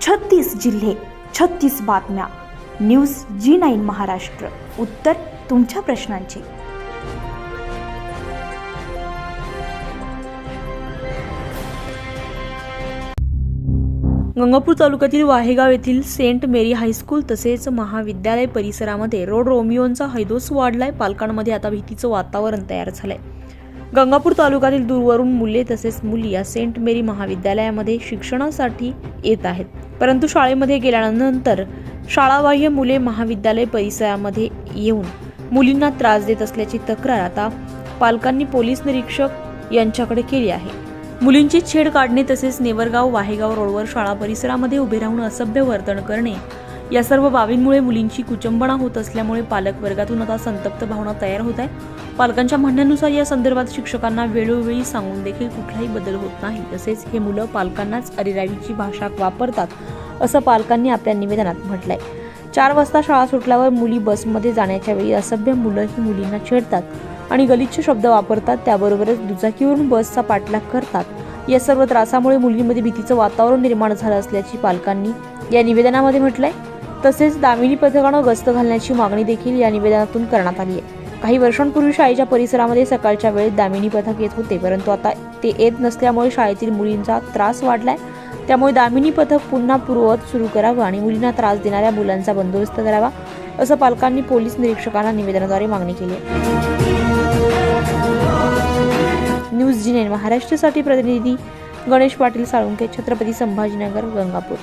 36 जिल्हे, 36 बातम्या. News G9 Maharashtra. उत्तर तुमच्या प्रश्नांचे. गंगापूर तालुक्यातील वाहेगाव येथील सेंट मेरी हायस्कूल तसेच महाविद्यालय परिसरामध्ये रोड रोमिओंचा हैदोस वाढलाय. पालकांमध्ये आता भीतीचं वातावरण तयार झालंय. गंगापूर तालुक्यातील दूरवरून मुले तसेच मुली या सेंट मेरी महाविद्यालयामध्ये शिक्षणासाठी येत आहेत, परंतु शाळेमध्ये गेल्यानंतर शाळाबाह्य मुले महाविद्यालय परिसरामध्ये येऊन मुलींना त्रास देत असल्याची तक्रार आता पालकांनी पोलीस निरीक्षक यांच्याकडे केली आहे. मुलींची छेड काढणे तसेच नेवरगाव वाहेगाव रोडवर शाळा परिसरामध्ये उभे राहून असभ्य वर्तन करणे या सर्व बाबींमुळे मुलींची कुचंबना होत असल्यामुळे पालक वर्गातून आता संतप्त भावना तयार होत आहे. पालकांच्या म्हणण्यानुसार या संदर्भात शिक्षकांना वेळोवेळी सांगून देखील कुठलाही बदल होत नाही. तसेच हे मुलं पालकांनाच अरेरावीची भाषा वापरतात असं पालकांनी आपल्या निवेदनात म्हटलंय. 4 वाजता शाळा सुटल्यावर मुली बसमध्ये जाण्याच्या वेळी असभ्य मुलं ही मुलींना छेडतात आणि गलिच्छ शब्द वापरतात. त्याबरोबरच दुचाकीवरून बसचा पाठलाग करतात. या सर्व त्रासामुळे मुलींमध्ये भीतीचं वातावरण निर्माण झालं असल्याची पालकांनी या निवेदनामध्ये म्हटलंय. तसेच दामिनी पथकानं गस्त घालण्याची मागणी देखील या निवेदनातून करण्यात आली आहे. काही वर्षांपूर्वी शाळेच्या परिसरामध्ये सकाळच्या वेळेत दामिनी पथक येत होते, परंतु आता ते येत नसल्यामुळे शाळेतील मुलींचा त्रास वाढलाय. त्यामुळे दामिनी पथक पुन्हा पूर्ववत सुरू करावं आणि मुलींना त्रास देणाऱ्या मुलांचा बंदोबस्त करावा असं पालकांनी पोलीस निरीक्षकांना निवेदनाद्वारे मागणी केली आहे. न्यूज G9 महाराष्ट्रासाठी प्रतिनिधी गणेश पाटील साळुंके, छत्रपती संभाजीनगर, गंगापूर.